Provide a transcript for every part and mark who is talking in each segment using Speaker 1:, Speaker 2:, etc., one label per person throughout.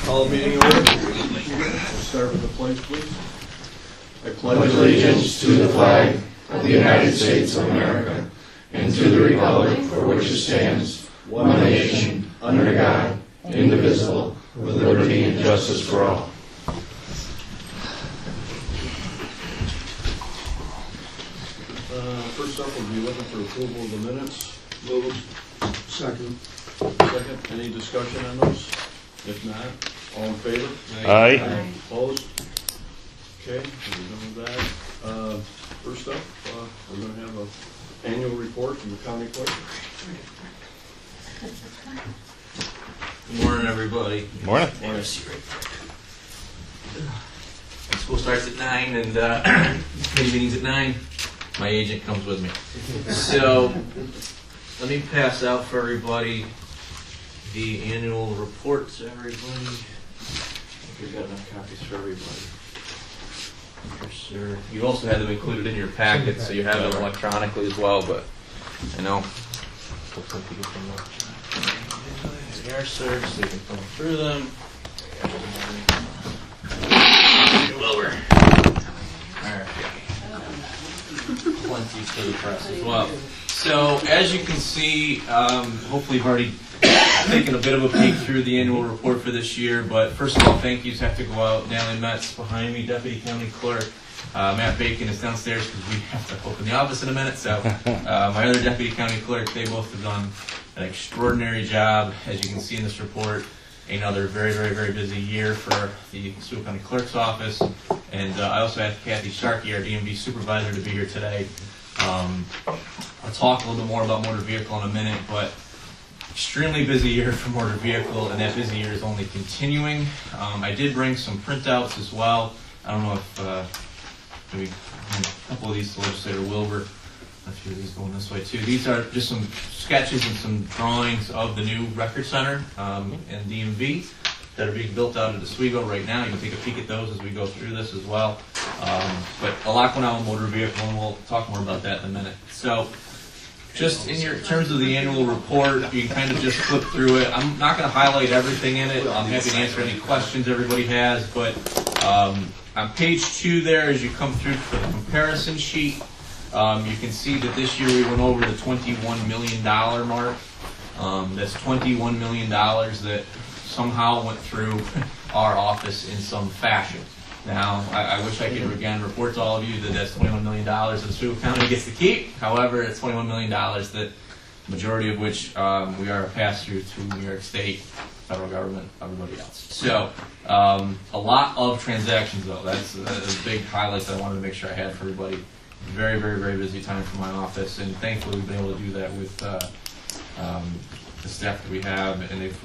Speaker 1: Call the meeting order. We'll start with the pledge, please. I
Speaker 2: pledge allegiance to the flag of the United States of America and to the republic for which it stands, one nation, under God, indivisible, with liberty and justice for all.
Speaker 1: First up, we'll be looking for approval of the minutes. Move.
Speaker 3: Second.
Speaker 1: Second. Any discussion on those? If not, all in favor?
Speaker 4: Aye.
Speaker 1: Opposed? Okay, we're done with that. First up, we're going to have an annual report from the county clerk.
Speaker 5: Good morning, everybody.
Speaker 4: Morning.
Speaker 5: Morning. School starts at 9 and committee meetings at 9. My agent comes with me. So let me pass out for everybody the annual reports, everybody. I think we've got enough copies for everybody. Yes, sir. You also had them included in your packet, so you have them electronically as well, but I know. They are, sir, so you can come through them. Lower. Alright. Plenty for the press as well. So, as you can see, hopefully you've already taken a bit of a peek through the annual report for this year, but first of all, thank yous have to go out. Natalie Metz behind me, Deputy County Clerk. Matt Bacon is downstairs because we have to open the office in a minute. So my other Deputy County Clerk, they both have done an extraordinary job. As you can see in this report, another very, very, very busy year for the Oswego County Clerk's office. And I also have Kathy Sharkey, our DMV supervisor, to be here today. I'll talk a little bit more about motor vehicle in a minute, but extremely busy year for motor vehicle, and that busy year is only continuing. I did bring some printouts as well. I don't know if maybe a couple of these to Legislator Wilbur. A few of these going this way too. These are just some sketches and some drawings of the new record center and DMV that are being built out at Oswego right now. You can take a peek at those as we go through this as well. But a lot going on with motor vehicle, and we'll talk more about that in a minute. So, just in terms of the annual report, you can kind of just flip through it. I'm not going to highlight everything in it. I'm happy to answer any questions everybody has, but on page 2 there, as you come through for the comparison sheet, you can see that this year we went over the $21 million mark. That's $21 million that somehow went through our office in some fashion. Now, I wish I could again report to all of you that that's $21 million that Oswego County gets to keep. However, it's $21 million that the majority of which we are a pass-through to New York State, federal government, everybody else. So, a lot of transactions though. That's a big highlight that I wanted to make sure I had for everybody. Very, very, very busy time for my office, and thankfully we've been able to do that with the staff that we have, and they've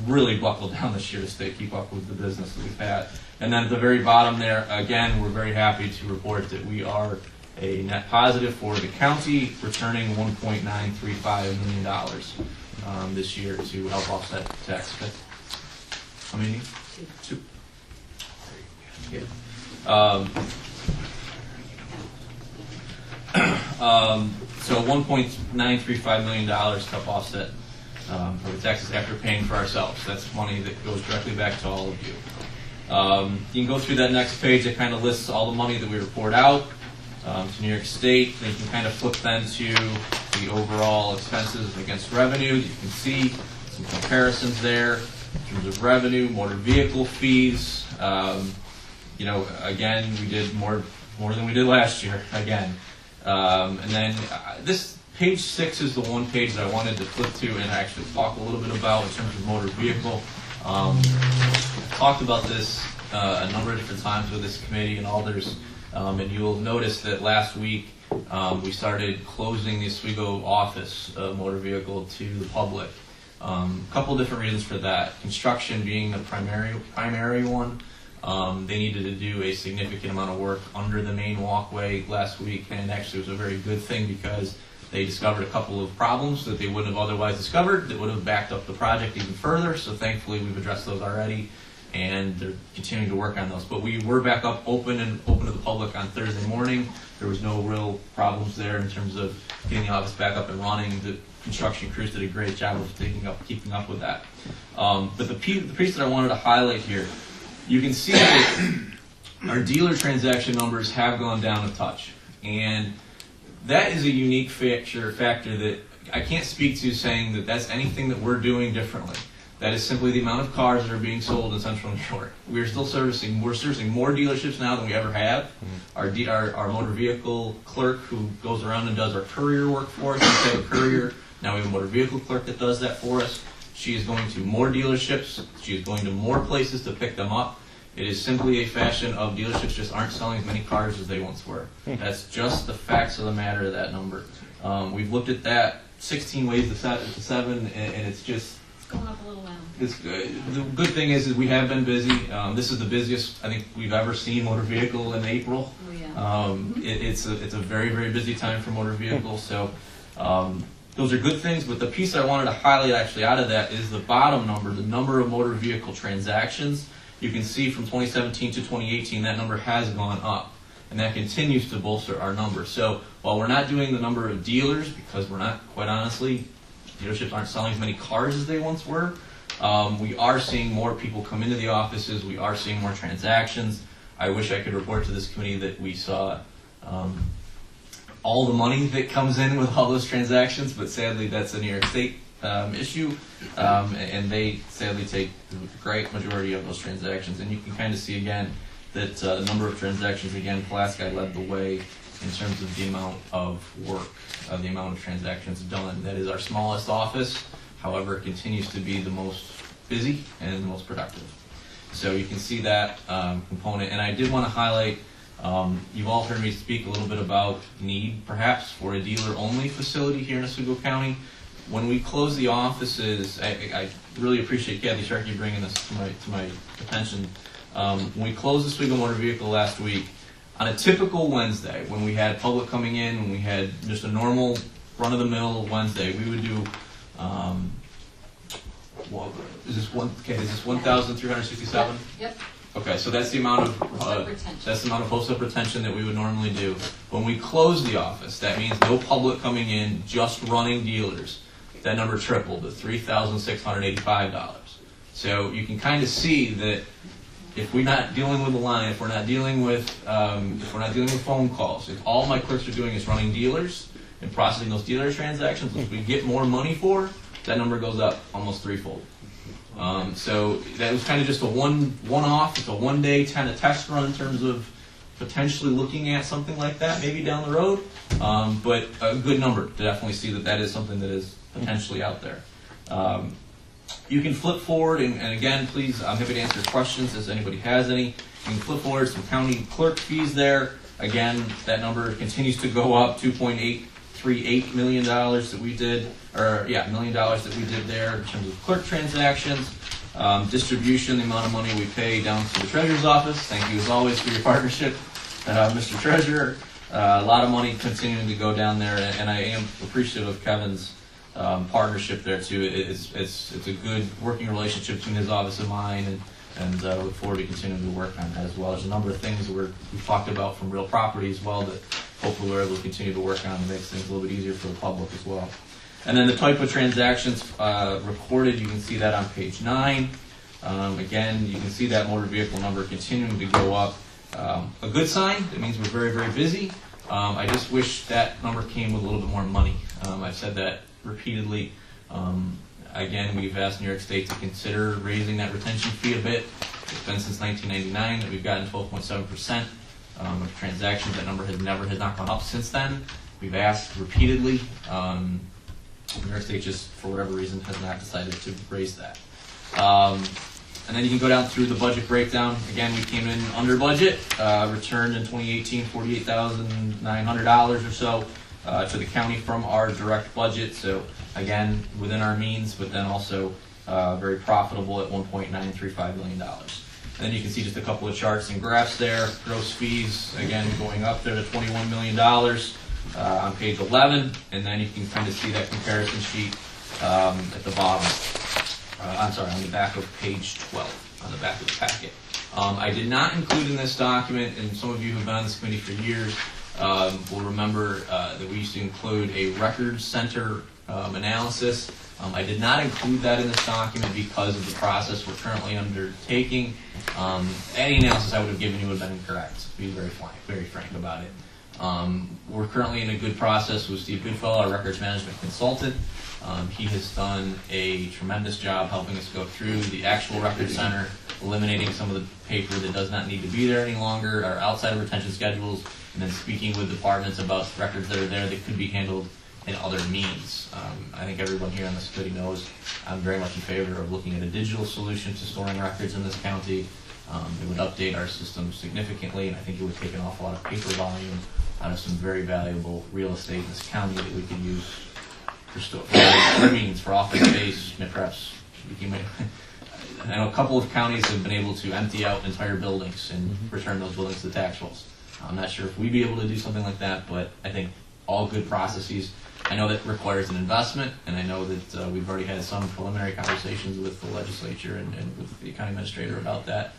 Speaker 5: really buckled down this year to keep up with the business that we've had. And then at the very bottom there, again, we're very happy to report that we are a net positive for the county, returning $1.935 million this year to help offset tax cut. How many? 2. Yeah. So $1.935 million to help offset for the taxes after paying for ourselves. That's money that goes directly back to all of you. You can go through that next page that kind of lists all the money that we report out to New York State. Then you can kind of flip then to the overall expenses against revenue. You can see some comparisons there in terms of revenue, motor vehicle fees. Again, we did more than we did last year, again. And then this page 6 is the one page that I wanted to flip to and actually talk a little bit about in terms of motor vehicle. I've talked about this a number of different times with this committee and others, and you'll notice that last week we started closing the Oswego office motor vehicle to the public. A couple of different reasons for that. Construction being the primary one. They needed to do a significant amount of work under the main walkway last week, and actually it was a very good thing because they discovered a couple of problems that they wouldn't have otherwise discovered that would have backed up the project even further. So thankfully we've addressed those already. and they're continuing to work on those. But we were back up open to the public on Thursday morning. There was no real problems there in terms of getting the office back up and running. The construction crews did a great job of keeping up with that. But the piece that I wanted to highlight here, you can see that our dealer transaction numbers have gone down a touch, and that is a unique factor that I can't speak to saying that that's anything that we're doing differently. That is simply the amount of cars that are being sold in Central New York. We're servicing more dealerships now than we ever have. Our motor vehicle clerk who goes around and does our courier work for us, we have a courier. Now we have a motor vehicle clerk that does that for us. She is going to more dealerships. She is going to more places to pick them up. It is simply a fashion of dealerships just aren't selling as many cars as they once were. That's just the facts of the matter of that number. We've looked at that 16 ways to 7, and it's just...
Speaker 3: Going up a little now.
Speaker 5: The good thing is we have been busy. This is the busiest I think we've ever seen motor vehicle in April.
Speaker 3: Oh, yeah.
Speaker 5: It's a very, very busy time for motor vehicles. So those are good things. But the piece I wanted to highlight actually out of that is the bottom number, the number of motor vehicle transactions. You can see from 2017 to 2018 that number has gone up, and that continues to bolster our numbers. So while we're not doing the number of dealers, because we're not, quite honestly, dealerships aren't selling as many cars as they once were, we are seeing more people come into the offices. We are seeing more transactions. I wish I could report to this committee that we saw all the money that comes in with all those transactions, but sadly that's a New York State issue, and they sadly take the great majority of those transactions. And you can kind of see again that the number of transactions, again, Pulaski led the way in terms of the amount of work, the amount of transactions done. That is our smallest office. However, it continues to be the most busy and the most productive. So you can see that component. And I did want to highlight, you've all heard me speak a little bit about need, perhaps, for a dealer-only facility here in Oswego County. When we close the offices, I really appreciate Kathy Sharkey bringing this to my attention. When we closed the Oswego Motor Vehicle last week, on a typical Wednesday, when we had public coming in, when we had just a normal run-of-the-mill Wednesday, we would do, is this 1,367?
Speaker 3: Yep.
Speaker 5: Okay, so that's the amount of post-up retention that we would normally do. When we close the office, that means no public coming in, just running dealers. That number tripled to $3,685. So you can kind of see that if we're not dealing with the line, if we're not dealing with phone calls, if all my clerks are doing is running dealers and processing those dealer transactions, which we get more money for, that number goes up almost threefold. So that was kind of just a one-off. It's a one-day kind of test run in terms of potentially looking at something like that maybe down the road, but a good number to definitely see that is something that is potentially out there. You can flip forward, and again, please, I'm happy to answer questions as anybody has any. You can flip forward some county clerk fees there. Again, that number continues to go up, $2.838 million that we did, $1 million that we did there in terms of clerk transactions. Distribution, the amount of money we pay down to the treasurer's office. Thank you as always for your partnership, Mr. Treasurer. A lot of money continuing to go down there, and I am appreciative of Kevin's partnership there too. It's a good working relationship between his office and mine, and look forward to continuing to work on that as well. There's a number of things that we've talked about from real property as well that hopefully we're able to continue to work on and makes things a little bit easier for the public as well. And then the type of transactions recorded, you can see that on page 9. Again, you can see that motor vehicle number continuing to go up. A good sign, it means we're very, very busy. I just wish that number came with a little bit more money. I've said that repeatedly. Again, we've asked New York State to consider raising that retention fee a bit. It's been since 1999 that we've gotten 12.7% of transactions. That number has not gone up since then. We've asked repeatedly. New York State just, for whatever reason, has not decided to raise that. And then you can go down through the budget breakdown. Again, we came in under budget, returned in 2018 $48,900 or so to the county from our direct budget. So again, within our means, but then also very profitable at $1.935 million. And then you can see just a couple of charts and graphs there. Gross fees, again, going up there to $21 million on page 11. And then you can kind of see that comparison sheet at the bottom. On the back of page 12. on the back of the packet. I did not include in this document, and some of you who have been on this committee for years will remember that we used to include a record center analysis. I did not include that in this document because of the process we're currently undertaking. Any analysis I would have given you would have been incorrect, to be very frank about it. We're currently in a good process with Steve Goodfellow, our records management consultant. He has done a tremendous job helping us go through the actual record center, eliminating some of the paper that does not need to be there any longer, our outside of retention schedules, and then speaking with departments about records that are there that could be handled in other means. I think everyone here on this committee knows I'm very much in favor of looking at a digital solution to storing records in this county. It would update our system significantly, and I think it would take an awful lot of paper volume out of some very valuable real estate in this county that we could use for means, for office space, perhaps. I know a couple of counties have been able to empty out entire buildings and return those buildings to tax rolls. I'm not sure if we'd be able to do something like that, but I think all good processes. I know that requires an investment, and I know that we've already had some preliminary conversations with the legislature and with the county administrator about that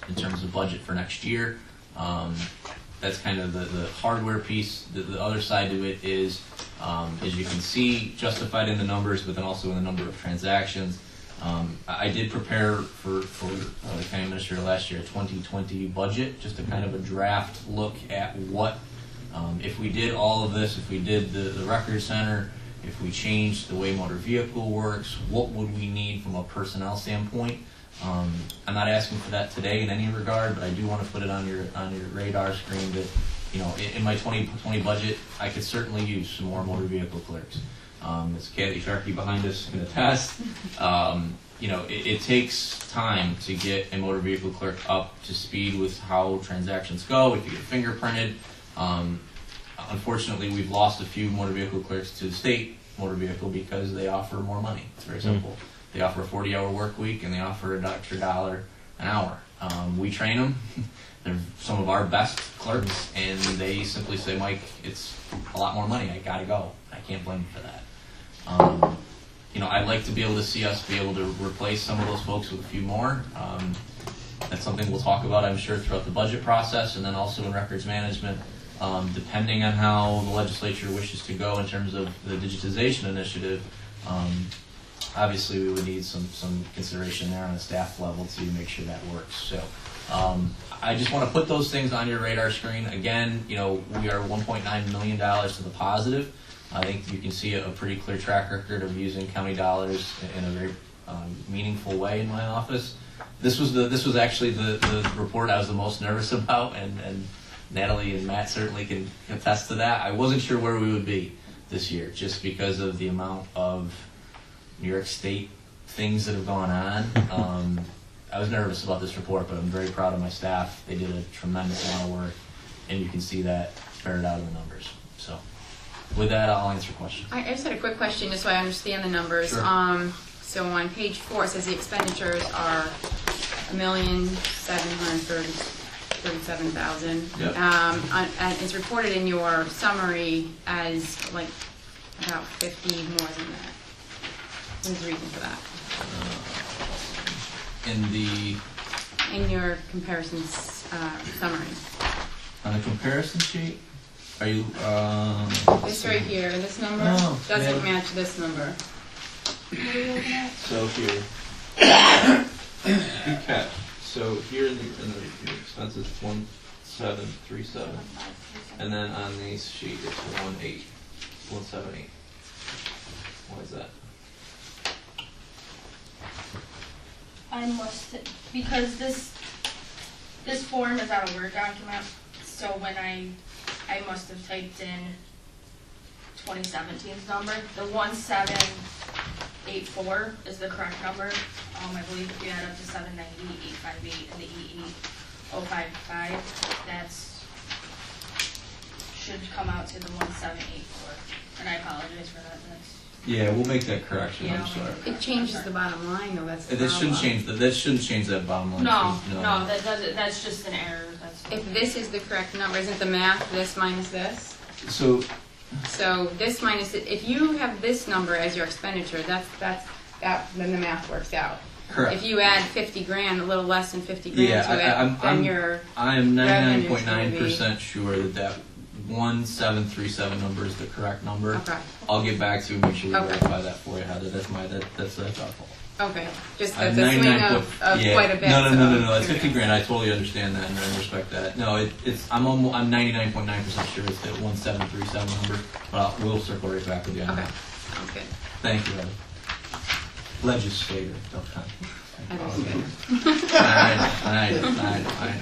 Speaker 5: in terms of budget for next year. That's kind of the hardware piece. The other side to it is, as you can see, justified in the numbers, but then also in the number of transactions. I did prepare for the county administrator last year a 2020 budget, just a kind of a draft look at what, if we did all of this, if we did the record center, if we changed the way motor vehicle works, what would we need from a personnel standpoint? I'm not asking for that today in any regard, but I do want to put it on your radar screen that, you know, in my 2020 budget, I could certainly use some more motor vehicle clerks. As Kathy Sharkey behind us can attest, you know, it takes time to get a motor vehicle clerk up to speed with how transactions go. If you get fingerprinted, unfortunately, we've lost a few motor vehicle clerks to the state motor vehicle because they offer more money. It's very simple. They offer a 40-hour work week, and they offer an extra $1 an hour. We train them. They're some of our best clerks, and they simply say, Mike, it's a lot more money. I got to go. I can't blame you for that. You know, I'd like to be able to see us be able to replace some of those folks with a few more. That's something we'll talk about, I'm sure, throughout the budget process, and then also in records management. Depending on how the legislature wishes to go in terms of the digitization initiative, obviously we would need some consideration there on a staff level to make sure that works. So I just want to put those things on your radar screen. Again, you know, we are $1.9 million to the positive. I think you can see a pretty clear track record of using county dollars in a very meaningful way in my office. This was actually the report I was the most nervous about, and Natalie and Matt certainly can attest to that. I wasn't sure where we would be this year, just because of the amount of New York State things that have gone on. I was nervous about this report, but I'm very proud of my staff. They did a tremendous amount of work, and you can see that beared out in the numbers. So with that, I'll answer questions.
Speaker 4: I just had a quick question just so I understand the numbers.
Speaker 5: Sure.
Speaker 4: So on page 4, it says the expenditures are $1,737,000.
Speaker 5: Yep.
Speaker 4: And it's reported in your summary as like about 50 more than that. What is the reason for that? In your comparisons summary.
Speaker 5: On the comparison sheet, are you?
Speaker 4: This right here, this number doesn't match this number.
Speaker 5: So here, good catch. So here in the expenses, 1737, and then on this sheet it's 178. Why is that?
Speaker 6: I must, because this form is not a Word document, so when I must have typed in 2017's number. The 1784 is the correct number. I believe if you add up to 790, 858, and the 88055, that's should come out to the 1784. And I apologize for that.
Speaker 5: Yeah, we'll make that correction.
Speaker 6: Yeah.
Speaker 5: I'm sorry.
Speaker 4: It changes the bottom line, though. That's the
Speaker 5: That shouldn't
Speaker 4: problem.
Speaker 5: change. That shouldn't change that bottom line.
Speaker 6: No, that doesn't. That's just an error.
Speaker 4: If this is the correct number, isn't the math this minus this?
Speaker 5: So
Speaker 4: this minus it. If you have this number as your expenditure, then the math works out.
Speaker 5: Correct.
Speaker 4: If you add 50 grand, a little less than 50 grand
Speaker 5: Yeah,
Speaker 4: to it, then your
Speaker 5: I am
Speaker 4: revenue's gonna
Speaker 5: 99.9% sure that 1737 number is the correct number.
Speaker 4: Okay.
Speaker 5: I'll get back to you and make sure we
Speaker 4: Okay.
Speaker 5: verify that for you, Heather. That's our fault.
Speaker 4: Okay, just
Speaker 5: I'm
Speaker 4: the swing
Speaker 5: 99
Speaker 4: of
Speaker 5: yeah.
Speaker 4: quite a bit.
Speaker 5: No,
Speaker 4: so
Speaker 5: that's 50
Speaker 4: curious.
Speaker 5: grand. I totally understand that and I respect that. No, I'm 99.9% sure it's that 1737 number, but we'll circle right back with you on
Speaker 4: Okay,
Speaker 5: that.
Speaker 4: sounds good.
Speaker 5: Thank you, Heather. Legislator, don't come.
Speaker 4: That is good.
Speaker 5: I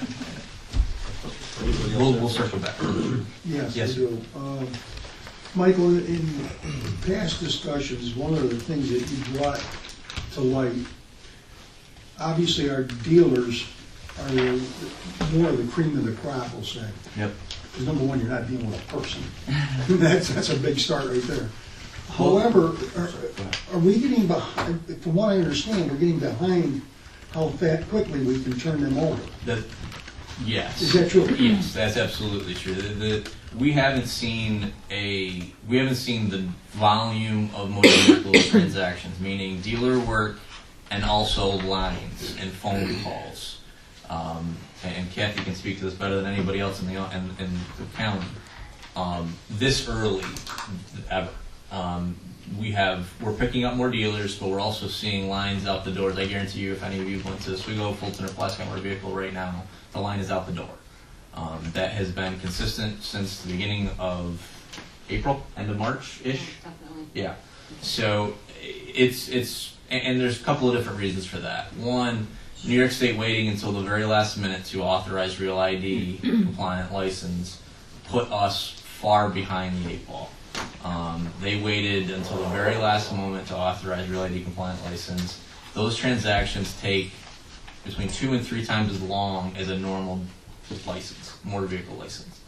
Speaker 5: know. We'll circle back.
Speaker 7: Yes,
Speaker 5: Yes,
Speaker 7: I do. Michael, in past discussions, one of the things that you brought to light, obviously our dealers are more of the cream of the crop, we'll say.
Speaker 5: Yep.
Speaker 7: Because number one, you're not dealing with a person. That's a big start right there. However, are we getting behind, from what I understand, we're getting behind how quickly we can turn them over.
Speaker 5: Yes.
Speaker 7: Is that true?
Speaker 5: Yes, that's absolutely true. We haven't seen the volume of motor vehicle transactions, meaning dealer work and also lines and phone calls. And Kathy can speak to this better than anybody else in the county. This early, ever. We're picking up more dealers, but we're also seeing lines out the doors. I guarantee you, if any of you went to Oswego, Fulton, or Plastic Motor Vehicle right now, the line is out the door. That has been consistent since the beginning of April, end of March-ish.
Speaker 3: Definitely.
Speaker 5: Yeah. So and there's a couple of different reasons for that. One, New York State waiting until the very last minute to authorize Real ID compliant license put us far behind the 8 ball. They waited until the very last moment to authorize Real ID compliant license. Those transactions take between 2 and 3 times as long as a normal license, motor vehicle license.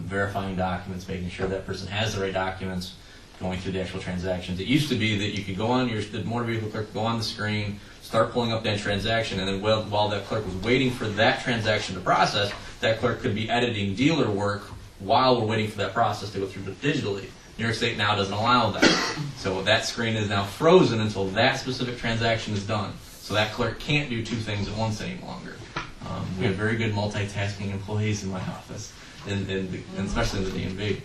Speaker 5: Verifying documents, making sure that person has the right documents, going through the actual transactions. It used to be that you could go on the motor vehicle clerk, go on the screen, start pulling up that transaction, and then while that clerk was waiting for that transaction to process, that clerk could be editing dealer work while we're waiting for that process to go through digitally. New York State now doesn't allow that. So that screen is now frozen until that specific transaction is done. So that clerk can't do 2 things at once any longer. We have very good multitasking employees in my office, and especially in the DMV.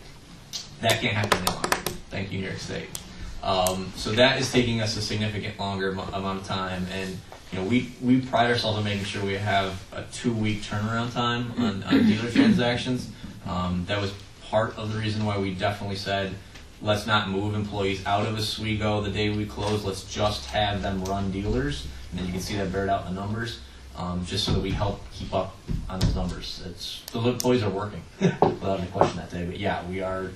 Speaker 5: That can't happen any longer. Thank you, New York State. So that is taking us a significant longer amount of time, and we pride ourselves on making sure we have a 2-week turnaround time on dealer transactions. That was part of the reason why we definitely said, let's not move employees out of Oswego the day we close. Let's just have them run dealers, and then you can see that bared out in the numbers, just so that we help keep up on those numbers. The employees are working without any question that day, but yeah, we are.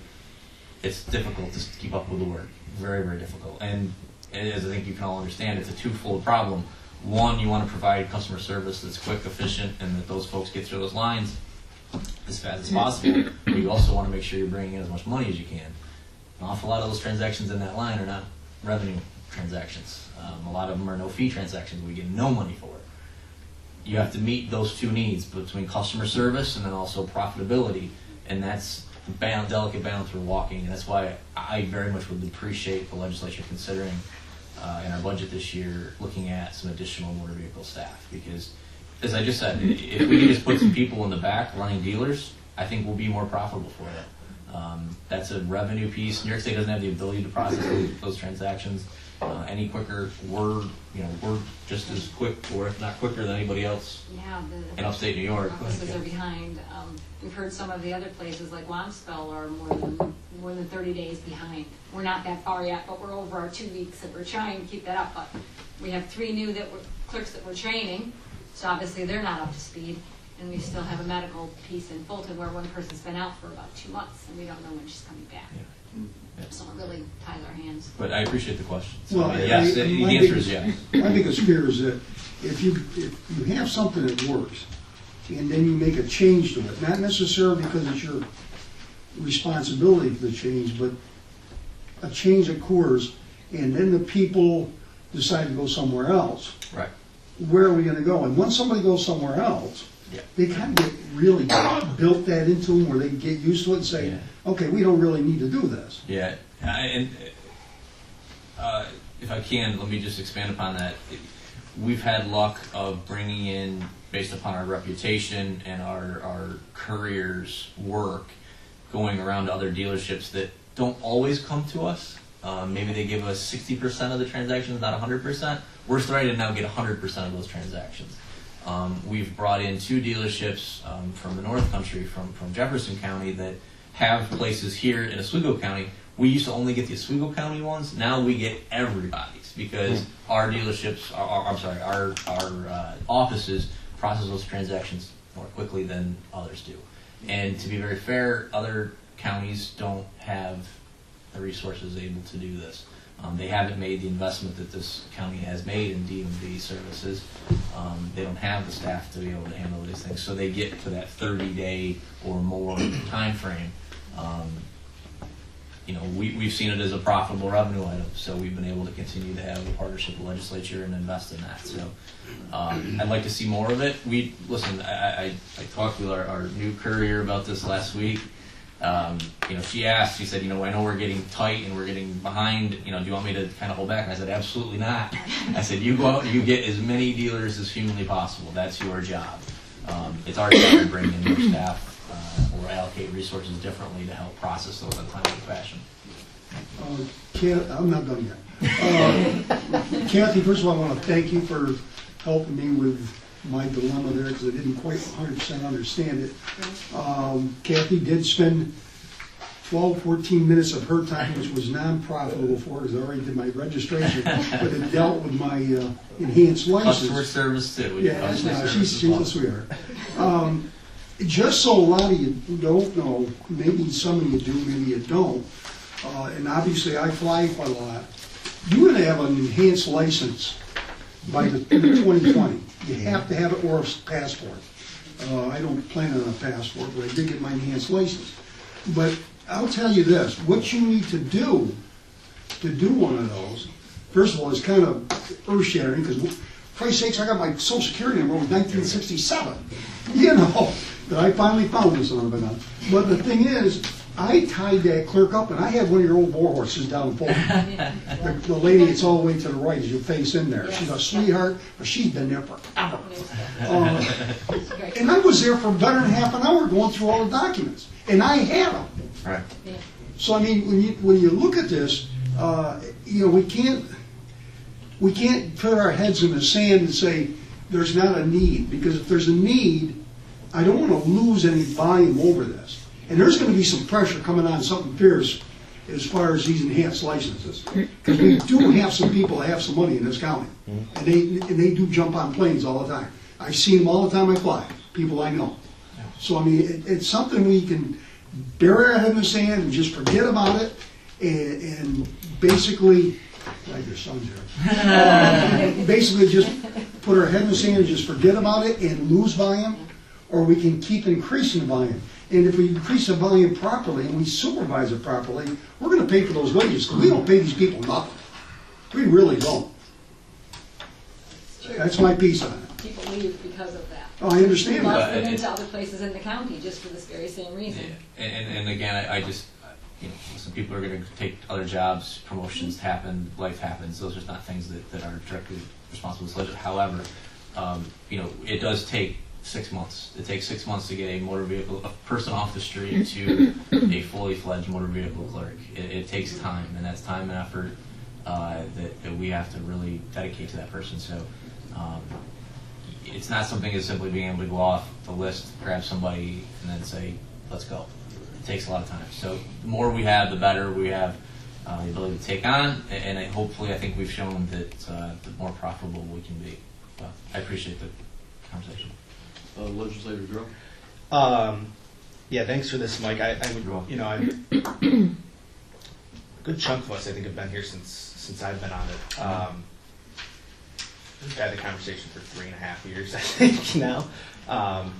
Speaker 5: It's difficult to keep up with the work. Very, very difficult. And as I think you can all understand, it's a twofold problem. One, you want to provide customer service that's quick, efficient, and that those folks get through those lines as fast as possible. But you also want to make sure you're bringing in as much money as you can. An awful lot of those transactions in that line are not revenue transactions. A lot of them are no-fee transactions. We get no money for it. You have to meet those 2 needs between customer service and then also profitability, and that's delicate balance we're walking, and that's why I very much would appreciate the legislature considering in our budget this year looking at some additional motor vehicle staff, because as I just said, if we can just put some people in the back running dealers, I think we'll be more profitable for it. That's a revenue piece. New York State doesn't have the ability to process those transactions any quicker. We're just as quick, or if not quicker, than anybody else
Speaker 3: Yeah,
Speaker 5: in upstate New York.
Speaker 3: offices are behind. We've heard some of the other places like Lomspell are more than 30 days behind. We're not that far yet, but we're over our 2 weeks, and we're trying to keep that up. But we have 3 new clerks that we're training, so obviously they're not up to speed. And we still have a medical piece in Fulton where one person's been out for about 2 months, and we don't know when she's coming back.
Speaker 5: Yeah.
Speaker 3: So it really ties our hands.
Speaker 5: But I appreciate the question. So,
Speaker 7: Well,
Speaker 5: yes, the answer is yes.
Speaker 7: My biggest fear is that if you have something that works, and then you make a change to it, not necessarily because it's your responsibility for the change, but a change occurs, and then the people decide to go somewhere else.
Speaker 5: Right.
Speaker 7: Where are we going to go? And once somebody goes somewhere else,
Speaker 5: Yeah.
Speaker 7: they kind of really built that into them where they get used to it and say,
Speaker 5: Yeah.
Speaker 7: okay, we don't really need to do this.
Speaker 5: Yeah, and if I can, let me just expand upon that. we've had luck of bringing in, based upon our reputation and our couriers' work, going around to other dealerships that don't always come to us. Maybe they give us 60% of the transactions, not 100%. We're starting to now get 100% of those transactions. We've brought in 2 dealerships from the North Country, from Jefferson County, that have places here in Oswego County. We used to only get the Oswego County ones. Now we get everybody's, because our dealerships, our offices process those transactions more quickly than others do. And to be very fair, other counties don't have the resources able to do this. They haven't made the investment that this county has made in DMV services. They don't have the staff to be able to handle these things, so they get to that 30-day or more time frame. We've seen it as a profitable revenue item, so we've been able to continue to have a partnership with the legislature and invest in that. So I'd like to see more of it. I talked with our new courier about this last week. She asked, she said, I know we're getting tight and we're getting behind, do you want me to kind of hold back? And I said, absolutely not. I said, you go out and you get as many dealers as humanly possible. That's your job. It's our job to bring in more staff or allocate resources differently to help process those in a timely fashion.
Speaker 7: I'm not done yet. Kathy, first of all, I want to thank you for helping me with my dilemma there, because I didn't quite 100% understand it. Kathy did spend 12, 14 minutes of her time, which was non-profitable for her, because I already did my registration, but it dealt with my enhanced license.
Speaker 5: Customer service too.
Speaker 7: Yeah, she's a sweetheart. Just so a lot of you don't know, maybe some of you do, maybe you don't, and obviously I fly quite a lot, you're going to have an enhanced license by the 2020. You have to have it, or a passport. I don't plan on a passport, but I did get my enhanced license. But I'll tell you this, what you need to do one of those, first of all, is kind of earth-shattering, because, for Christ's sakes, I got my Social Security number in 1967. That I finally found this on it. But the thing is, I tied that clerk up, and I had one of your old war horses down in Fulton. The lady that's all the way to the right as you face in there. She's a sweetheart, but she's been there forever. And I was there for better than half an hour going through all the documents, and I had them.
Speaker 5: Right.
Speaker 7: So I mean, when you look at this, we can't put our heads in the sand and say there's not a need, because if there's a need, I don't want to lose any volume over this. And there's going to be some pressure coming on something fierce as far as these enhanced licenses. Because we do have some people that have some money in this county. And they do jump on planes all the time. I see them all the time I fly, people I know. So, I mean, it's something we can bury our head in the sand and just forget about it and basically, like your son's here, basically just put our head in the sand and just forget about it and lose volume, or we can keep increasing volume. And if we increase the volume properly and we supervise it properly, we're going to pay for those wages, because we don't pay these people nothing. We really don't. That's my piece on it.
Speaker 3: People leave because of that.
Speaker 7: Oh, I understand
Speaker 3: Lots
Speaker 7: that.
Speaker 3: of them into other places in the county just for this very same reason.
Speaker 5: Yeah. And again, I just, some people are going to take other jobs, promotions happen, life happens. Those are not things that are directly responsible to the legislature. However, it does take 6 months. It takes 6 months to get a person off the street to a fully fledged motor vehicle clerk. It takes time, and that's time and effort that we have to really dedicate to that person. So it's not something as simply being able to go off the list, grab somebody, and then say, let's go. It takes a lot of time. So the more we have, the better we have the ability to take on, and hopefully I think we've shown that the more profitable we can be. But I appreciate the conversation.
Speaker 1: Legislator Drill?
Speaker 2: Yeah, thanks for this, Mike. I would, a good chunk of us, I think, have been here since I've been on it. We've had the conversation for 3.5 years, I think, now,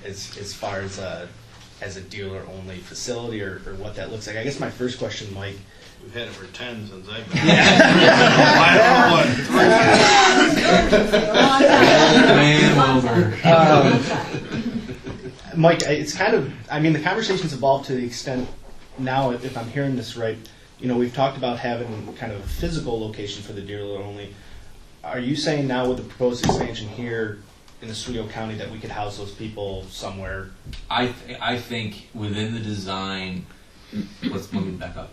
Speaker 2: as far as a dealer-only facility or what that looks like. I guess my first question, Mike.
Speaker 1: We've had it for 10 since I've been.
Speaker 2: Mike, it's kind of, the conversation's evolved to the extent now, if I'm hearing this right, we've talked about having kind of a physical location for the dealer only.
Speaker 8: are you saying now with the proposed expansion here in Oswego County that we could house those people somewhere?
Speaker 5: I think within the design, let me back up.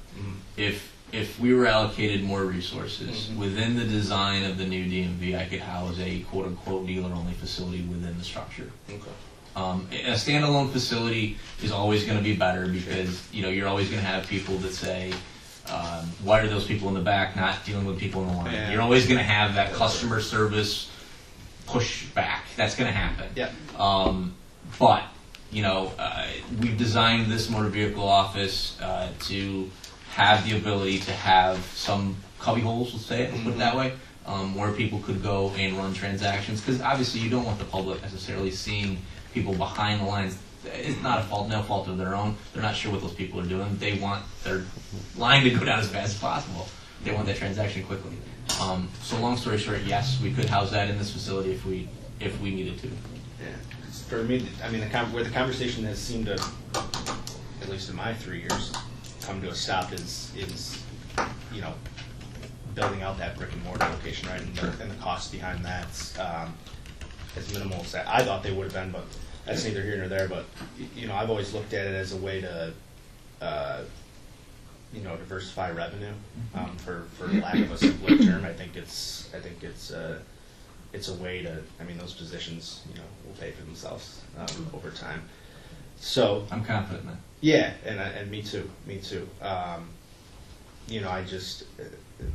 Speaker 5: If we were allocated more resources within the design of the new DMV, I could house a quote unquote dealer only facility within the structure.
Speaker 8: Okay.
Speaker 5: A standalone facility is always going to be better because you're always going to have people that say, why are those people in the back not dealing with people in the line?
Speaker 8: Yeah.
Speaker 5: You're always going to have that customer service pushback. That's going to happen.
Speaker 8: Yeah.
Speaker 5: But we've designed this motor vehicle office to have the ability to have some cubby holes, let's say it, let's put it that way, where people could go and run transactions. Because obviously you don't want the public necessarily seeing people behind the lines. It's not no fault of their own. They're not sure what those people are doing. They want their line to go down as fast as possible. They want that transaction quickly. So long story short, yes, we could house that in this facility if we needed to.
Speaker 8: Yeah. For me, I mean, where the conversation has seemed to, at least in my 3 years, come to a stop is building out that brick and mortar location, right? And the cost behind that as minimal as I thought they would have been, but that's neither here nor there. But I've always looked at it as a way to diversify revenue, for lack of a simpler term. I think it's a way to. I mean, those positions will pay for themselves over time. So
Speaker 5: I'm confident in that.
Speaker 8: yeah, and me too. I just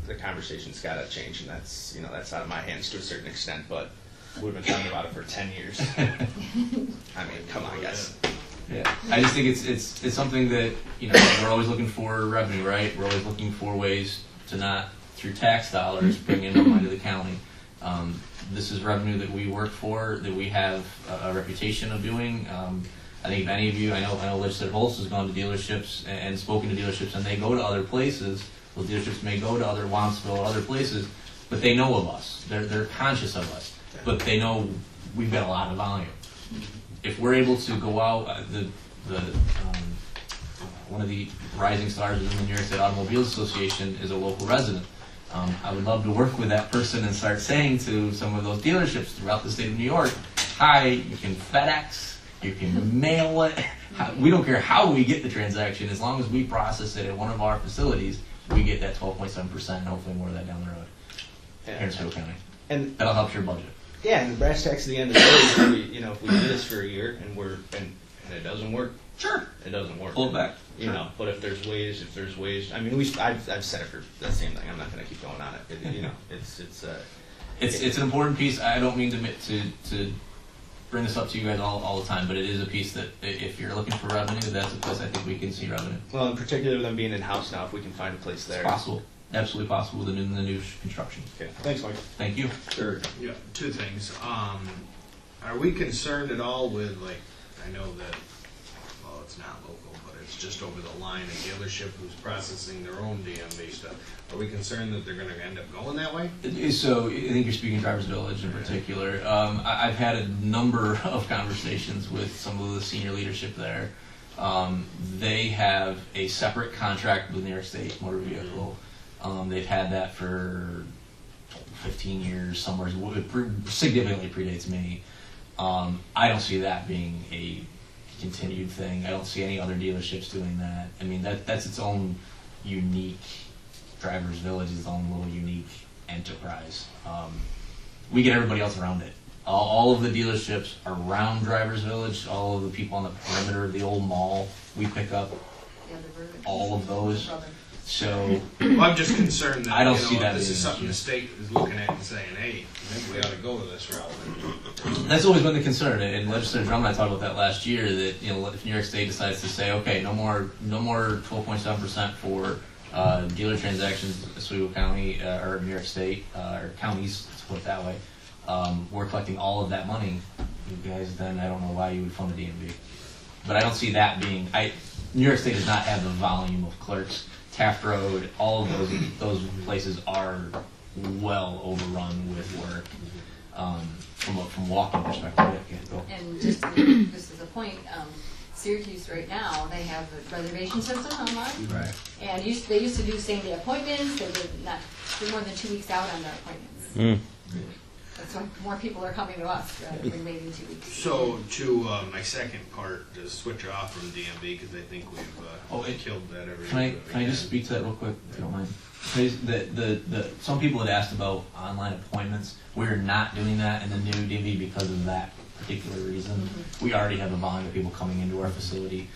Speaker 8: the conversation's got to change, and that's out of my hands to a certain extent. But we've been talking about it for 10 years. I mean, come on, guys.
Speaker 5: Yeah, I just think it's something that we're always looking for revenue, right? We're always looking for ways to not through tax dollars bring in more money to the county. This is revenue that we work for, that we have a reputation of doing. I think if any of you, I know Legislative Holst has gone to dealerships and spoken to dealerships, and they go to other places. Those dealerships may go to other Wampsville or other places, but they know of us. They're conscious of us, but they know we've got a lot of volume. If we're able to go out, one of the rising stars within the New York State Automobiles Association is a local resident. I would love to work with that person and start saying to some of those dealerships throughout the state of New York, hi, you can FedEx, you can mail it. We don't care how we get the transaction, as long as we process it at one of our facilities, we get that 12.7% and hopefully more of that down the road here in Oswego County.
Speaker 8: And
Speaker 5: that'll help your budget.
Speaker 8: yeah, and the brass tacks at the end of the day, if we do this for a year and it doesn't work, sure, it doesn't work.
Speaker 5: Pull it back.
Speaker 8: But if there's ways, I mean, I've said it for the same thing. I'm not going to keep going on it.
Speaker 5: It's an important piece. I don't mean to bring this up to you guys all the time, but it is a piece that if you're looking for revenue, that's a place I think we can see revenue.
Speaker 8: Well, in particular with them being in-house now, if we can find a place there.
Speaker 5: It's possible. Absolutely possible in the new construction.
Speaker 8: Okay. Thanks, Mike.
Speaker 5: Thank you.
Speaker 1: Sure.
Speaker 2: Yeah, two things. Are we concerned at all with, I know that, well, it's not local, but it's just over the line, a dealership who's processing their own DMV stuff. Are we concerned that they're going to end up going that way?
Speaker 5: So I think you're speaking Drivers Village in particular. I've had a number of conversations with some of the senior leadership there. They have a separate contract with New York State Motor Vehicle. They've had that for 15 years, somewhere significantly predates me. I don't see that being a continued thing. I don't see any other dealerships doing that. I mean, that's its own unique, Drivers Village is its own little unique enterprise. We get everybody else around it. All of the dealerships around Drivers Village, all of the people on the perimeter of the old mall, we pick up all of those. So
Speaker 2: Well, I'm just concerned that
Speaker 5: I don't see that
Speaker 2: this
Speaker 5: being
Speaker 2: is
Speaker 5: an
Speaker 2: something
Speaker 5: issue.
Speaker 2: the state is looking at and saying, hey, I think we ought to go to this route.
Speaker 5: that's always been the concern, and Legislator Drum and I talked about that last year. That if New York State decides to say, okay, no more 12.7% for dealer transactions in Oswego County or New York State or counties, let's put it that way, we're collecting all of that money, you guys. Then I don't know why you would fund a DMV, but I don't see that being. New York State does not have the volume of clerks. Taft Road, all of those places are well overrun with work from walking perspective. Yeah, go.
Speaker 3: And just as a point, Syracuse right now, they have a reservation system online.
Speaker 5: Right.
Speaker 3: And they used to do same-day appointments. They're more than 2 weeks out on their appointments. That's why more people are coming to us rather than waiting 2 weeks.
Speaker 9: So to my second part, to switch off from DMV, because I think we've killed that every.
Speaker 5: Can I just speak to that real quick, if you don't mind? Some people had asked about online appointments. We're not doing that in the new DMV because of that particular reason. We already have a volume of people coming into our facility.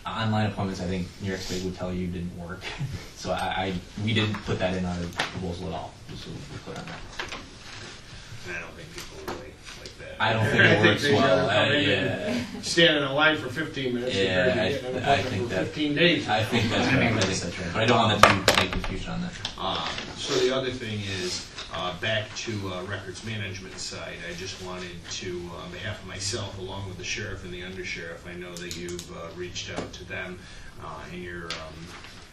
Speaker 5: Online appointments, I think New York State would tell you didn't work. So we didn't put that in our proposal at all, just so we're clear on that.
Speaker 9: And I don't think people really like that.
Speaker 5: I don't think it works
Speaker 9: they'd
Speaker 5: well.
Speaker 9: rather come in
Speaker 5: Yeah.
Speaker 9: and stand in a line for 15 minutes compared to getting an
Speaker 5: I
Speaker 9: appointment
Speaker 5: think
Speaker 9: for
Speaker 5: that
Speaker 9: 15 days.
Speaker 5: I think that's right. But I don't want that to make confusion on that.
Speaker 9: So the other thing is, back to records management side, I just wanted to, on behalf of myself, along with the sheriff and the undersheriff, I know that you've reached out to them and your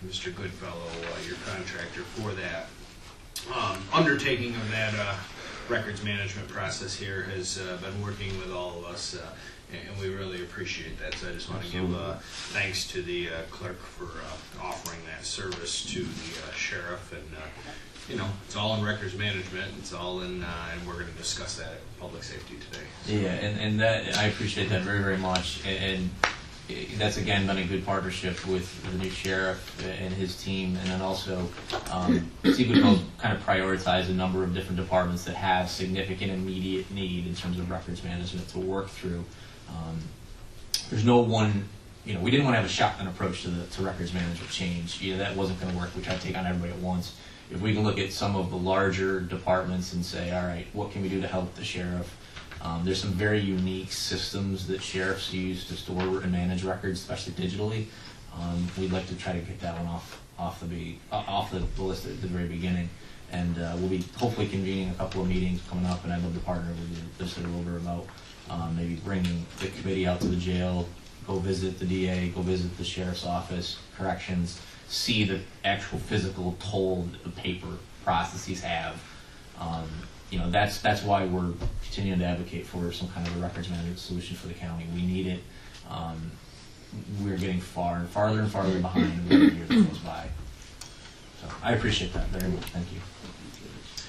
Speaker 9: Mr. Goodfellow, your contractor for that undertaking of that records management process here has been working with all of us, and we really appreciate that. So I just want to give thanks to the clerk for offering that service to the sheriff, and you know, it's all in records management. It's all in, and we're going to discuss that at public safety today.
Speaker 5: Yeah, and that I appreciate that very, very much, and that's again been a good partnership with the new sheriff and his team, and then also Seagoodville's kind of prioritized a number of different departments that have significant immediate need in terms of records management to work through. There's no one, you know, we didn't want to have a shotgun approach to records management change. That wasn't going to work. We tried to take on everybody at once. If we can look at some of the larger departments and say, all right, what can we do to help the sheriff? There's some very unique systems that sheriffs use to store and manage records, especially digitally. We'd like to try to get that one off the list at the very beginning. And we'll be hopefully convening a couple of meetings coming up, and I'd love to partner with the Mr. Wilbur about maybe bringing the committee out to the jail, go visit the DA, go visit the sheriff's office, corrections, see the actual physical toll that the paper processes have. You know, that's why we're continuing to advocate for some kind of a records management solution for the county. We need it. We're getting farther and farther behind every year that goes by. So I appreciate that very much. Thank you.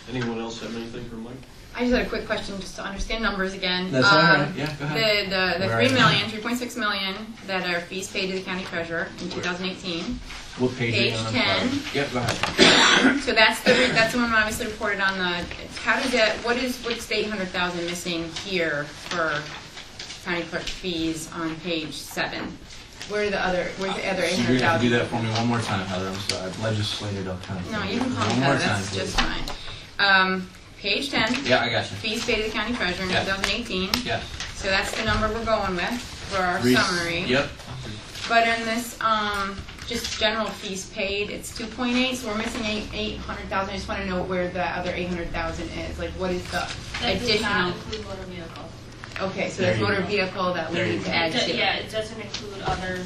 Speaker 1: Anyone else have anything for Mike?
Speaker 4: I just had a quick question just to understand numbers again.
Speaker 5: That's all right. Yeah, go ahead.
Speaker 4: The
Speaker 5: Where are you?
Speaker 4: 3.6 million that are fees paid to the county treasurer in 2018.
Speaker 5: What page are you on?
Speaker 4: Page 10.
Speaker 5: Yep, go ahead.
Speaker 4: So that's the one obviously reported on the. How does that? What's the 800,000 missing here for county clerk fees on page 7? Where's the other
Speaker 5: So you're going to
Speaker 4: 800,000?
Speaker 5: do that for me one more time, Heather. I'm sorry. I've legislated up kind of.
Speaker 4: No, you can call me
Speaker 5: One more
Speaker 4: Heather.
Speaker 5: time,
Speaker 4: That's
Speaker 5: please.
Speaker 4: just fine. Page 10.
Speaker 5: Yeah, I got you.
Speaker 4: Fees paid to the county treasurer in
Speaker 5: Yeah.
Speaker 4: 2018.
Speaker 5: Yeah.
Speaker 4: So that's the number we're going with for our summary.
Speaker 5: Yep.
Speaker 4: But in this, just general fees paid, it's 2.8, so we're missing 800,000. I just want to know where the other 800,000 is. Like, what is the
Speaker 6: That does not
Speaker 4: additional?
Speaker 6: include motor vehicle.
Speaker 4: Okay, so
Speaker 5: There
Speaker 4: there's
Speaker 5: you
Speaker 4: motor
Speaker 5: go.
Speaker 4: vehicle that we
Speaker 5: There you
Speaker 4: need to
Speaker 5: go.
Speaker 4: add to.
Speaker 6: Yeah, it doesn't include other,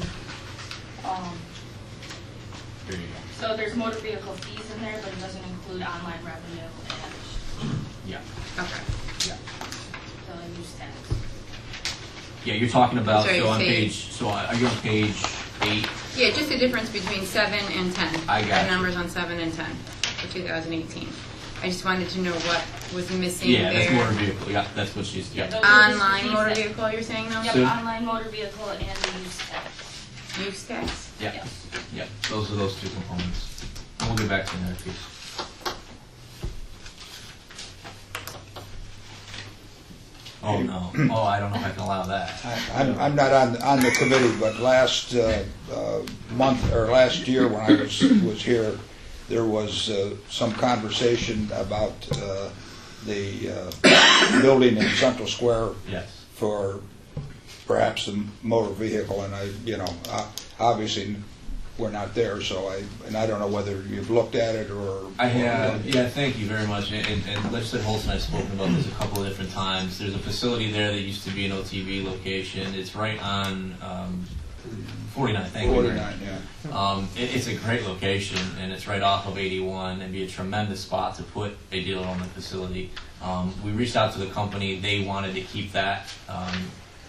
Speaker 5: There you go.
Speaker 6: so there's motor vehicle fees in there, but it doesn't include online revenue and
Speaker 5: Yeah.
Speaker 4: Okay.
Speaker 5: Yeah.
Speaker 6: the use tax.
Speaker 5: Yeah, you're talking about,
Speaker 4: Sorry,
Speaker 5: so on
Speaker 4: page-
Speaker 5: page, so are you on page 8?
Speaker 4: Yeah, just the difference between 7 and 10.
Speaker 5: I got
Speaker 4: The
Speaker 5: you.
Speaker 4: numbers on 7 and 10 for 2018. I just wanted to know what was missing
Speaker 5: Yeah,
Speaker 4: there.
Speaker 5: that's motor vehicle. Yeah, that's what she's, yeah.
Speaker 6: Those are the
Speaker 4: Online
Speaker 6: fees
Speaker 4: motor
Speaker 6: that-
Speaker 4: vehicle, you're saying though?
Speaker 6: Yep,
Speaker 5: So-
Speaker 6: online motor vehicle and the use tax.
Speaker 4: Use tax.
Speaker 5: Yeah,
Speaker 6: Yes.
Speaker 5: yeah, those are those two components. And we'll get back to the other piece. Oh, no. Oh, I don't know if I can allow that.
Speaker 2: I'm not on the committee, but last month, or last year when I was here, there was some conversation about the building in Central Square
Speaker 5: Yes.
Speaker 2: for perhaps a motor vehicle, and obviously we're not there, so I don't know whether you've looked at it or.
Speaker 5: I have, yeah, thank you very much. And Legislator Holtz and I have spoken about this a couple of different times. There's a facility there that used to be an OTV location. It's right on 49, thank you.
Speaker 2: 49, yeah.
Speaker 5: It's a great location, and it's right off of 81, and be a tremendous spot to put a dealer on the facility. We reached out to the company. They wanted to keep that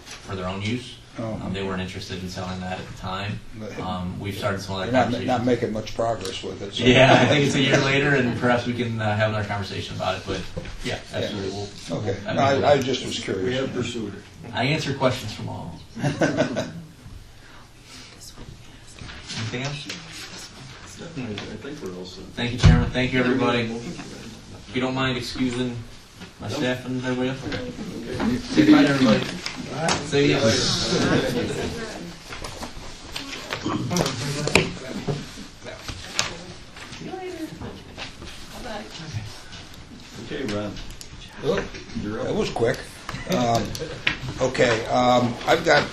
Speaker 5: for their own use. They weren't interested in selling that at the time. We've started some other
Speaker 2: They're
Speaker 5: conversations.
Speaker 2: not making much progress with it. So.
Speaker 5: Yeah, I think it's a year later, and perhaps we can have another conversation about it. But yeah, absolutely. We'll,
Speaker 2: Okay.
Speaker 5: I
Speaker 2: No,
Speaker 5: mean,
Speaker 2: I just was
Speaker 1: We
Speaker 2: curious.
Speaker 1: have pursued it.
Speaker 5: I answer questions from all. Anything else?
Speaker 1: I think we're all set.
Speaker 5: Thank you, Chairman. Thank you, everybody. If you don't mind excusing my staff and everybody else.
Speaker 1: Okay.
Speaker 5: Say goodbye to everybody. See you later.
Speaker 1: Okay, Ron.
Speaker 2: Look,
Speaker 1: You're
Speaker 2: that
Speaker 1: up.
Speaker 2: was quick. Okay, I've got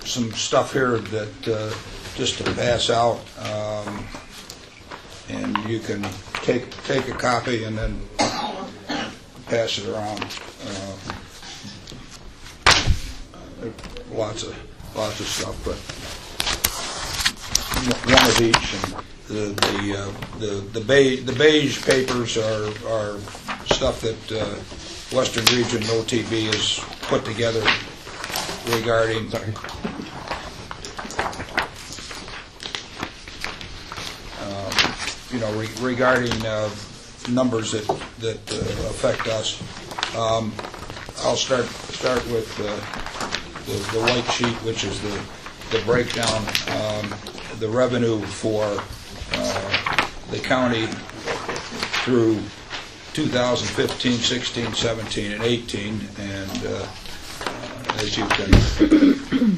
Speaker 2: some stuff here that just to pass out, and you can take a copy and then pass it around. Lots of stuff, but one of each. And the beige papers are stuff that Western Region OTB has put together regarding. Regarding numbers that affect us. I'll start with the white sheet, which is the breakdown, the revenue for the county through 2015, 16, 17, and 18, and as you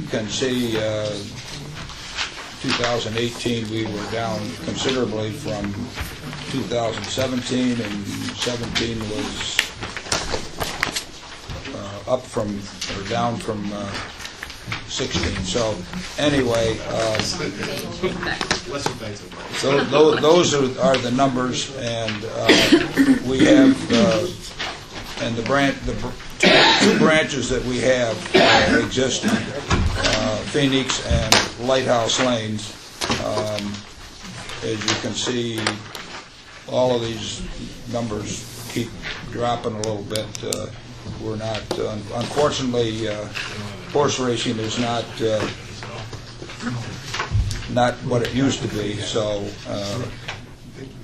Speaker 2: can see, 2018 we were down considerably from 2017, and 17 was up from or down from 16. So anyway, so those are the numbers, and we have and the two branches that we have existing, Phoenix and Lighthouse Lanes. As you can see, all of these numbers keep dropping a little bit. We're not, unfortunately, horse racing is not what it used to be. So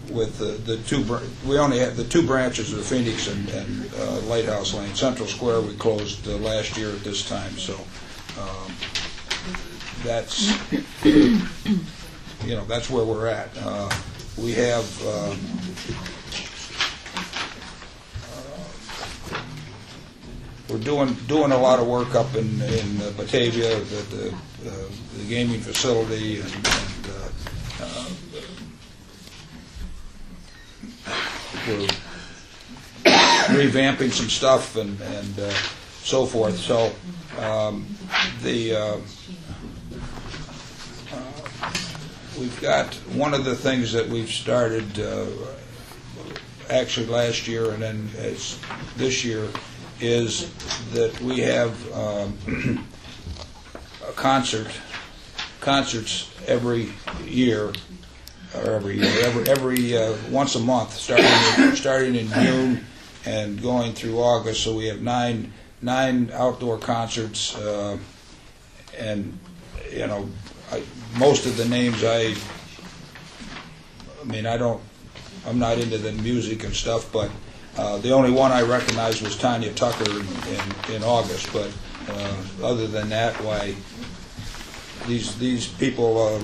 Speaker 2: with the two, we only have the two branches of Phoenix and Lighthouse Lane. Central Square we closed last year at this time. So that's that's where we're at. We have. We're doing a lot of work up in Batavia, the gaming facility, and we're revamping some stuff and so forth. So we've got one of the things that we've started actually last year and then this year is that we have a concerts every year, or every once a month, starting in June and going through August. So we have nine outdoor concerts, and most of the names I'm not into the music and stuff, but the only one I recognized was Tanya Tucker in August. But other than that, why these people are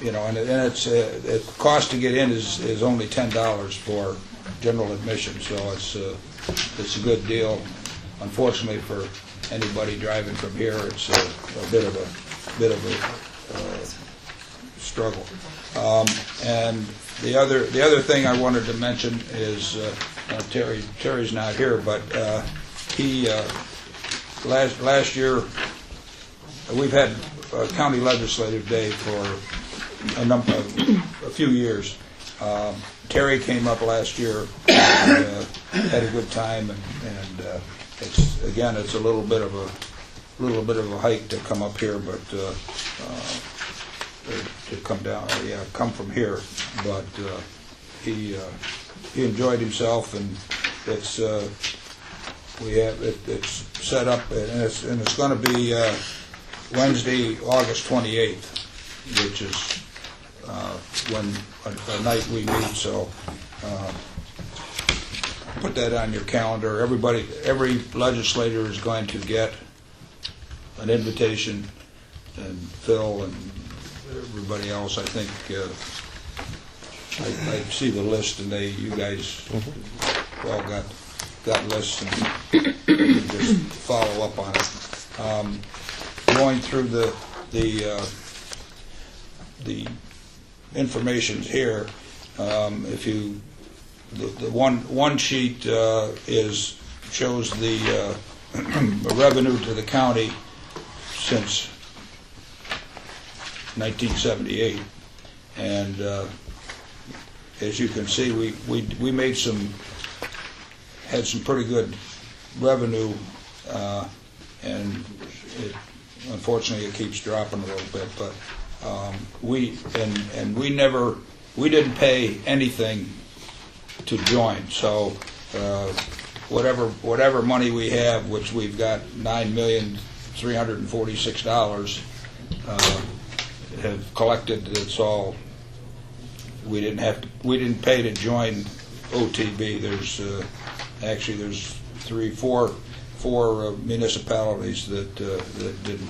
Speaker 2: and it's the cost to get in is only $10 for general admission, so it's a good deal. Unfortunately for anybody driving from here, it's a bit of a struggle. And the other thing I wanted to mention is Terry's not here, but he last year we've had a county legislative day for a few years. Terry came up last year and had a good time, and it's a little bit of a hike to come up here, but to come from here. But he enjoyed himself, and it's
Speaker 10: we have, it's set up, and it's going to be Wednesday, August 28th, which is when a night we meet, so put that on your calendar. Every legislator is going to get an invitation, and Phil and everybody else, I think, I see the list, and you guys all got lists, and you just follow up on it. Going through the information here, if you the one sheet shows the revenue to the county since 1978, and as you can see, we made had some pretty good revenue, and unfortunately it keeps dropping a little bit, but we didn't pay anything to join, so whatever money we have, which we've got $9,346 have collected. It's all, we didn't pay to join OTB. There's there's four municipalities that didn't.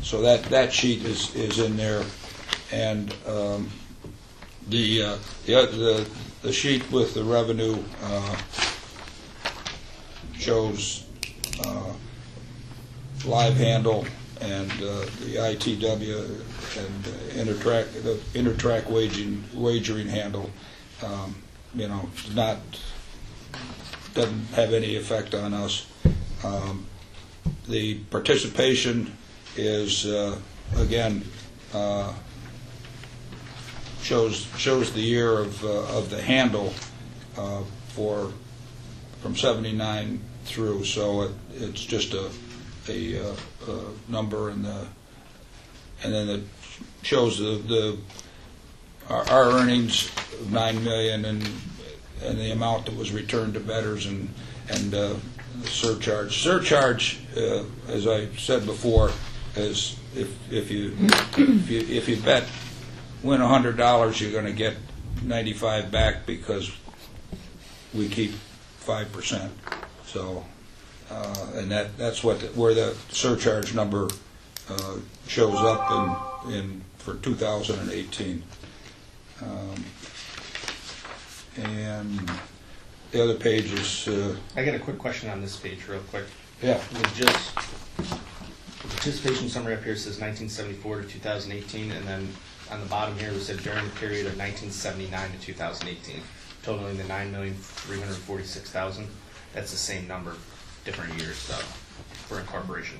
Speaker 10: So that sheet is in there, and the sheet with the revenue shows live handle and the ITW and the intertrack wagering handle. Doesn't have any effect on us. The participation is again shows the year of the handle from 79 through. So it's just a number, and then it shows our earnings of $9 million and the amount that was returned to bettors and surcharge. Surcharge, as I said before, is if you win $100, you're going to get 95 back because we keep 5%. So, and that's where the surcharge number shows up in for 2018. And the other page is.
Speaker 8: I got a quick question on this page, real quick.
Speaker 10: Yeah.
Speaker 8: The participation summary up here says 1974 to 2018, and then on the bottom here we said during the period of 1979 to 2018, totaling the $9,346,000. That's the same number, different years though, for incorporation.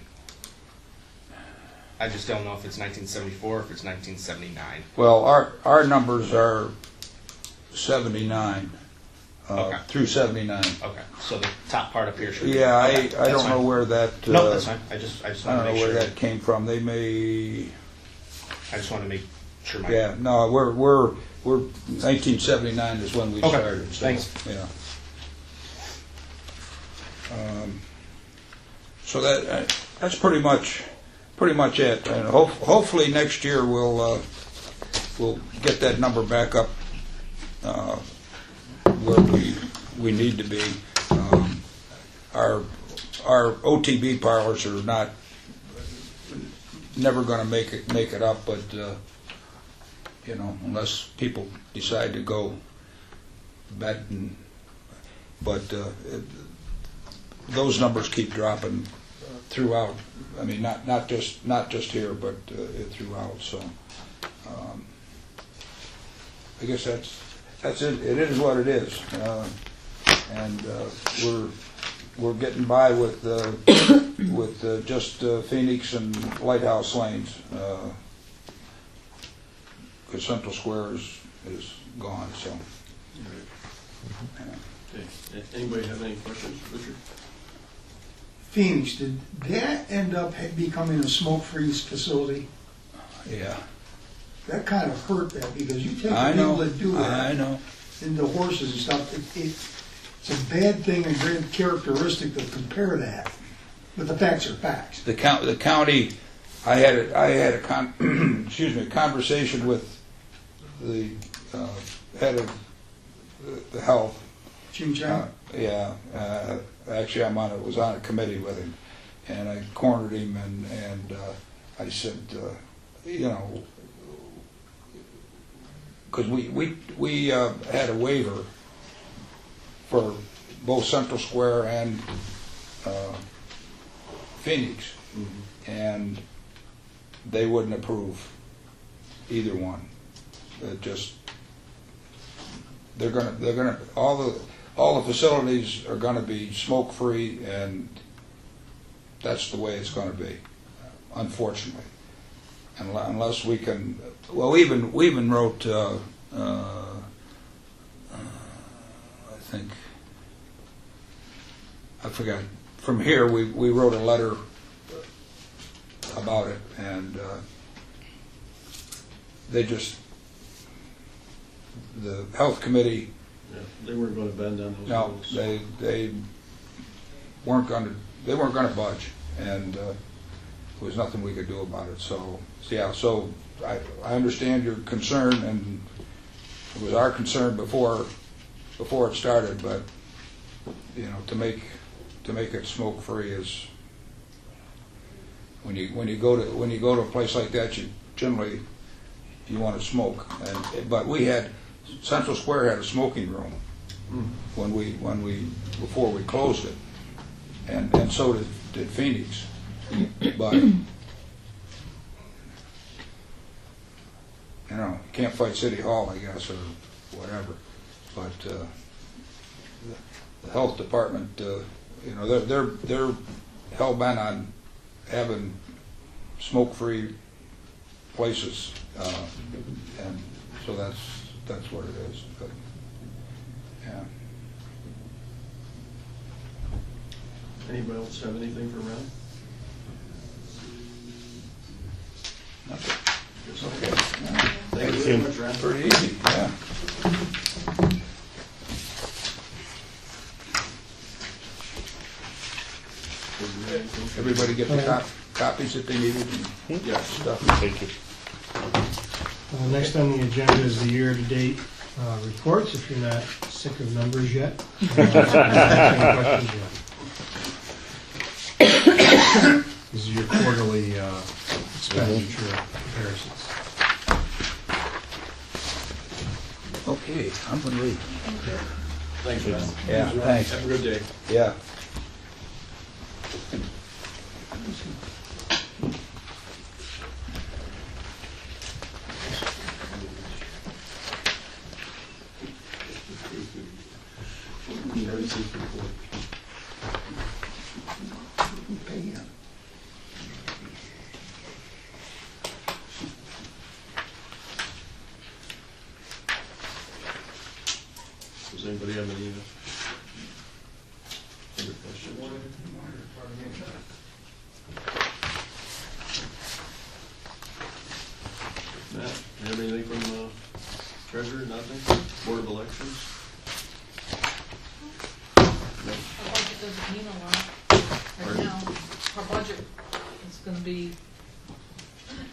Speaker 8: I just don't know if it's 1974 or if it's 1979.
Speaker 10: Well, our numbers are 79
Speaker 8: Okay.
Speaker 10: through 79.
Speaker 8: Okay, so the top part up here should be.
Speaker 10: Yeah,
Speaker 8: Okay,
Speaker 10: I don't know
Speaker 8: fine.
Speaker 10: where that.
Speaker 8: No, that's fine. I just
Speaker 10: I
Speaker 8: want
Speaker 10: don't
Speaker 8: to
Speaker 10: know
Speaker 8: make
Speaker 10: where
Speaker 8: sure.
Speaker 10: that came from. They may.
Speaker 8: I just want to make sure.
Speaker 10: Yeah, no, we're 1979 is when we
Speaker 8: Okay,
Speaker 10: started. So,
Speaker 8: thanks.
Speaker 10: Yeah. So that's pretty much it. And hopefully next year we'll get that number back up where we need to be. Our OTB parlors are never going to make it up, but unless people decide to go bet, those numbers keep dropping throughout. I mean, not just here, but throughout. So I guess that's it. It is what it is, and we're getting by with just Phoenix and Lighthouse Lanes, because Central Square is gone. So.
Speaker 1: Okay. Anybody have any questions, Richard?
Speaker 7: Phoenix, did that end up becoming a smoke-free facility?
Speaker 10: Yeah.
Speaker 7: That kind of hurt that, because you take
Speaker 10: I
Speaker 7: the people
Speaker 10: know.
Speaker 7: that do that,
Speaker 10: I know.
Speaker 7: and the horses and stuff, it's a bad thing and bad characteristic to compare that, but the facts are facts.
Speaker 10: The county, I had a conversation with the head of the health.
Speaker 7: Jim John?
Speaker 10: Yeah, actually was on a committee with him, and I cornered him and I said, because we had a waiver for both Central Square and Phoenix, and they wouldn't approve either one. They're gonna all the facilities are gonna be smoke free, and that's the way it's gonna be, unfortunately. Unless we can, well, we even wrote, I think, I forgot. From here, we wrote a letter about it, and the health committee.
Speaker 1: Yeah, they weren't going to bend on those
Speaker 10: No,
Speaker 1: rules.
Speaker 10: they weren't going to budge, and there was nothing we could do about it. So yeah, so I understand your concern, and it was our concern before it started. But to make it smoke free is when you go to a place like that, you generally want to smoke. But we had Central Square had a smoking room before we closed it, and so did Phoenix. But you can't fight City Hall, I guess, or whatever. But the health department, they're hell bent on having smoke-free places, and so that's what it is. But yeah.
Speaker 1: Anybody else have anything for Ron?
Speaker 10: Okay.
Speaker 1: Thank you very much, Ron.
Speaker 10: Pretty easy, yeah. Everybody get the copies that they needed and
Speaker 1: Yeah.
Speaker 10: stuff.
Speaker 2: Thank you.
Speaker 11: Next on the agenda is the year-to-date reports, if you're not sick of numbers yet. Any questions yet? This is your quarterly expenditure comparisons.
Speaker 10: Okay, I'm gonna leave.
Speaker 1: Thanks, Ron.
Speaker 10: Yeah, thanks.
Speaker 1: Have a good day.
Speaker 10: Yeah.
Speaker 1: Does anybody have any other questions? Matt, you have anything from treasurer? Nothing? Board of elections? No?
Speaker 12: Our budget doesn't mean a lot right
Speaker 1: Pardon?
Speaker 12: now. Our budget is gonna be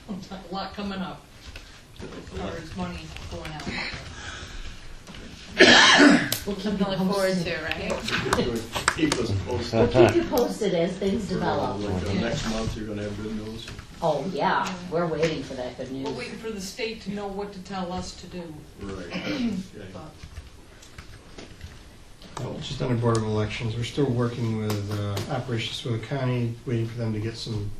Speaker 12: a lot coming up, as far as money going out.
Speaker 4: We'll keep going forward to, right?
Speaker 1: Keep us posted.
Speaker 13: We'll keep you posted as things develop.
Speaker 1: Next month, you're gonna have good news.
Speaker 13: Oh, yeah, we're waiting for that good
Speaker 12: We're
Speaker 13: news.
Speaker 12: waiting for the state to know what to tell us to do.
Speaker 1: Right. Okay.
Speaker 12: But
Speaker 11: Just on the Board of Elections, we're still working with Operations Oswego County, waiting for them to get some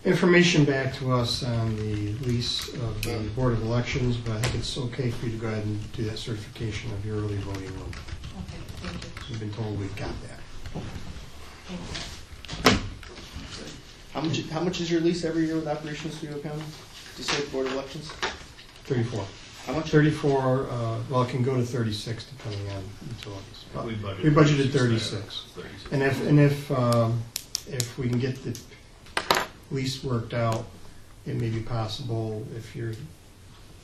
Speaker 11: information back to us on the lease of the Board of Elections, but I think it's okay for you to go ahead and do that certification of your early voting room.
Speaker 12: okay, thank you.
Speaker 11: We've been told we've got that.
Speaker 12: Thank you.
Speaker 8: How much is your lease every year with Operations Oswego County to serve the Board of Elections?
Speaker 11: 34.
Speaker 8: How much?
Speaker 11: 34, well, it can go to 36 depending on utilities. But
Speaker 9: We
Speaker 11: we budgeted 36.
Speaker 9: 36.
Speaker 11: And if we can get the lease worked out, it may be possible, if you're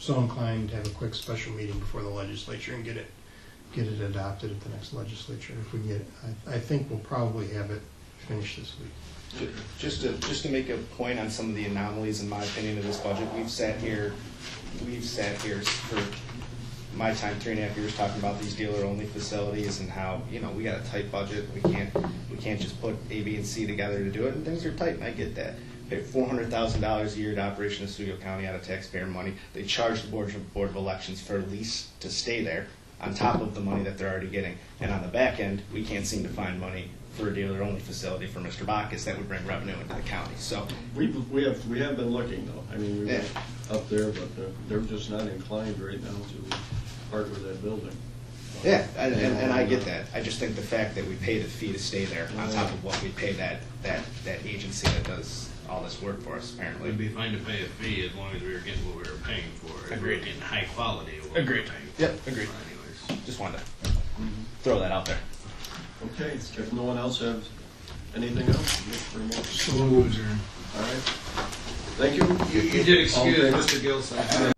Speaker 11: so inclined, to have a quick special meeting before the legislature and get it get it adopted at the next legislature. If we get it, I think we'll probably have it finished this week.
Speaker 8: Just to make a point on some of the anomalies, in my opinion, of this budget, we've sat here for my time, 3.5 years, talking about these dealer-only facilities and how, you know, we got a tight budget. We can't just put A, B, and C together to do it, and things are tight, and I get that. Pay $400,000 a year to operation of Oswego County out of taxpayer money. They charge the Board of Elections for a lease to stay there, on top of the money that they're already getting. And on the back end, we can't seem to find money for a dealer-only facility for Mr. Bacchus that would bring revenue into the county. So
Speaker 1: We have been looking though. I mean, we were up there, but they're just not inclined right now to part with that building.
Speaker 8: yeah, and I get that. I just think the fact that we pay the fee to stay there on top of what we pay that agency that does all this work for us, apparently.
Speaker 9: It'd be fine to pay a fee as long as we were getting what we were paying for. If we were getting high quality of what we were
Speaker 8: Agreed.
Speaker 9: paying for.
Speaker 8: Yep, agreed.
Speaker 9: Anyways.
Speaker 8: Just wanted to throw that out there.
Speaker 1: Okay, if no one else has anything else, look for a motion.
Speaker 11: So moved.
Speaker 1: All right. Thank you.
Speaker 9: You did
Speaker 1: All in
Speaker 9: excuse
Speaker 1: favor?
Speaker 9: Mr. Gilson.